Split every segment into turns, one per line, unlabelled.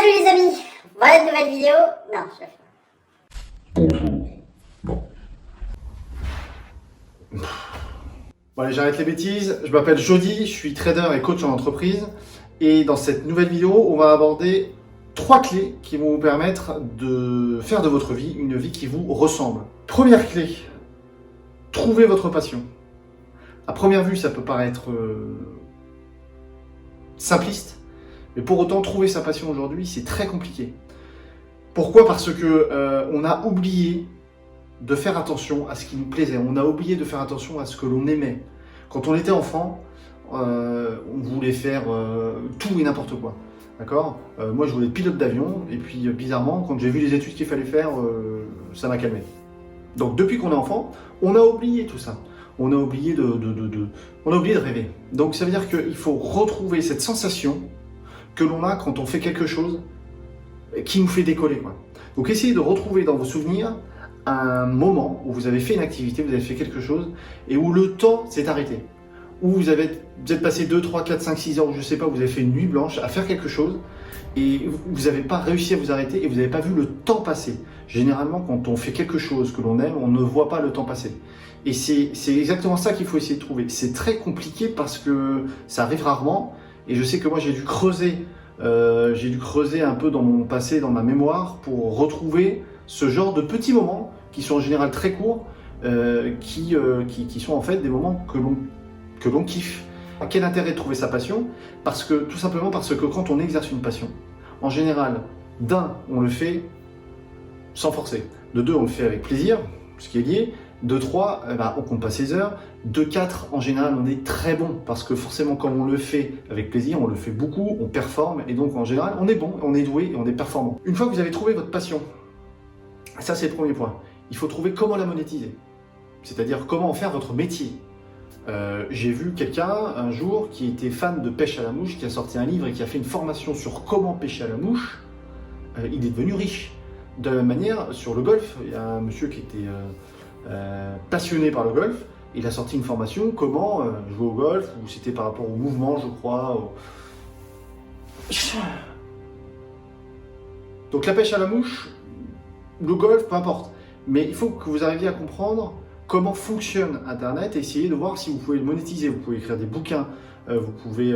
Salut les amis, voilà une nouvelle vidéo. Non, je...
Bonjour. Non.
Bon allez, j'arrête les bêtises. Je m'appelle Jody, je suis trader et coach en entreprise. Et dans cette nouvelle vidéo, on va aborder 3 clés qui vont vous permettre de faire de votre vie une vie qui vous ressemble. Première clé, trouvez votre passion. À première vue, ça peut paraître simpliste, mais pour autant, trouver sa passion aujourd'hui, c'est très compliqué. Pourquoi ? Parce que on a oublié de faire attention à ce qui nous plaisait. On a oublié de faire attention à ce que l'on aimait. Quand on était enfant, on voulait faire tout et n'importe quoi. D'accord ? Moi, je voulais être pilote d'avion, et puis bizarrement, quand j'ai vu les études qu'il fallait faire, ça m'a calmé. Donc, depuis qu'on est enfant, on a oublié tout ça. On a oublié on a oublié de rêver. Donc, ça veut dire qu'il faut retrouver cette sensation que l'on a quand on fait quelque chose qui nous fait décoller, quoi. Donc, essayez de retrouver dans vos souvenirs un moment où vous avez fait une activité, vous avez fait quelque chose, et où le temps s'est arrêté. Où vous êtes passé 2, 3, 4, 5, 6 heures, ou je sais pas, vous avez fait une nuit blanche à faire quelque chose, et vous n'avez pas réussi à vous arrêter, et vous n'avez pas vu le temps passer. Généralement, quand on fait quelque chose que l'on aime, on ne voit pas le temps passer. Et c'est exactement ça qu'il faut essayer de trouver. C'est très compliqué parce que ça arrive rarement, et je sais que moi j'ai dû creuser un peu dans mon passé, dans ma mémoire, pour retrouver ce genre de petits moments qui sont en général très courts, qui sont en fait des moments que l'on kiffe. Quel intérêt de trouver sa passion ? Tout simplement parce que quand on exerce une passion, en général, d'un, on le fait sans forcer. De 2, on le fait avec plaisir, ce qui est lié. De 3, on compte pas ses heures. De 4, en général, on est très bon parce que forcément, quand on le fait avec plaisir, on le fait beaucoup, on performe et donc en général, on est bon, on est doué et on est performant. Une fois que vous avez trouvé votre passion, ça c'est le premier point. Il faut trouver comment la monétiser, c'est-à-dire comment en faire votre métier. J'ai vu quelqu'un un jour qui était fan de pêche à la mouche, qui a sorti un livre et qui a fait une formation sur comment pêcher à la mouche. Il est devenu riche. De la même manière, sur le golf, il y a un monsieur qui était passionné par le golf. Il a sorti une formation comment jouer au golf, ou c'était par rapport au mouvement, je crois. Donc la pêche à la mouche, le golf, peu importe. Mais il faut que vous arriviez à comprendre comment fonctionne Internet et essayer de voir si vous pouvez le monétiser. Vous pouvez écrire des bouquins, vous pouvez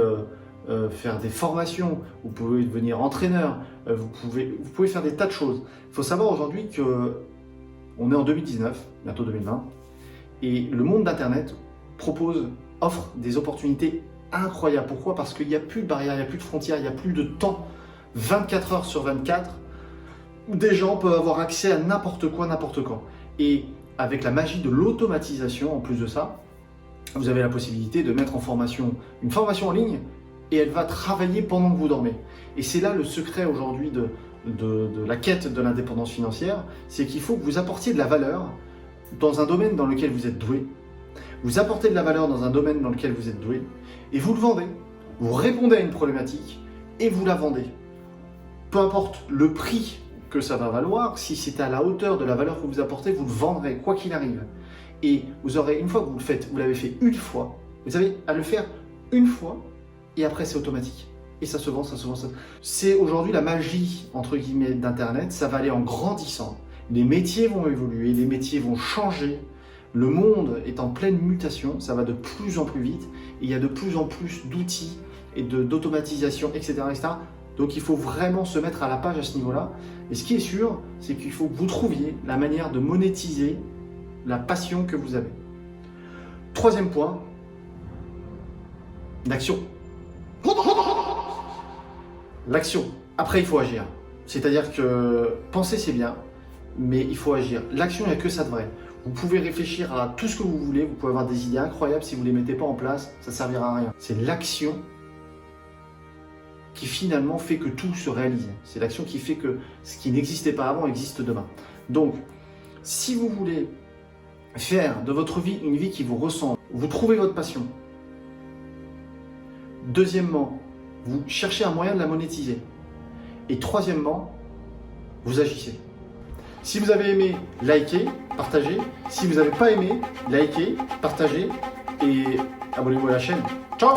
faire des formations, vous pouvez devenir entraîneur, vous pouvez faire des tas de choses. Il faut savoir aujourd'hui qu'on est en 2019, bientôt 2020, et le monde d'Internet offre des opportunités incroyables. Pourquoi ? Parce qu'il n'y a plus de barrières, il n'y a plus de frontières, il n'y a plus de temps, 24 heures sur 24, où des gens peuvent avoir accès à n'importe quoi, n'importe quand. Et avec la magie de l'automatisation, en plus de ça, vous avez la possibilité de mettre en formation une formation en ligne et elle va travailler pendant que vous dormez. Et c'est là le secret aujourd'hui de la quête de l'indépendance financière, c'est qu'il faut que vous apportiez de la valeur dans un domaine dans lequel vous êtes doué. Vous apportez de la valeur dans un domaine dans lequel vous êtes doué et vous le vendez. Vous répondez à une problématique et vous la vendez. Peu importe le prix que ça va valoir, si c'est à la hauteur de la valeur que vous apportez, vous le vendrez, quoi qu'il arrive. Et vous aurez, une fois que vous le faites, vous l'avez fait une fois, vous avez à le faire une fois, et après c'est automatique. Et ça se vend, ça se vend, ça... C'est aujourd'hui la magie, entre guillemets, d'Internet, ça va aller en grandissant. Les métiers vont évoluer, les métiers vont changer, le monde est en pleine mutation, ça va de plus en plus vite, et il y a de plus en plus d'outils et d'automatisation, etc., etc. Donc il faut vraiment se mettre à la page à ce niveau-là. Et ce qui est sûr, c'est qu'il faut que vous trouviez la manière de monétiser la passion que vous avez. Troisième point, l'action. L'action. Après, il faut agir. C'est-à-dire que penser, c'est bien, mais il faut agir. L'action, il n'y a que ça de vrai. Vous pouvez réfléchir à tout ce que vous voulez, vous pouvez avoir des idées incroyables, si vous ne les mettez pas en place, ça ne servira à rien. C'est l'action qui finalement fait que tout se réalise. C'est l'action qui fait que ce qui n'existait pas avant existe demain. Donc, si vous voulez faire de votre vie une vie qui vous ressemble, vous trouvez votre passion. Deuxièmement, vous cherchez un moyen de la monétiser. Et troisièmement, vous agissez. Si vous avez aimé, likez, partagez. Si vous n'avez pas aimé, likez, partagez et abonnez-vous à la chaîne. Ciao!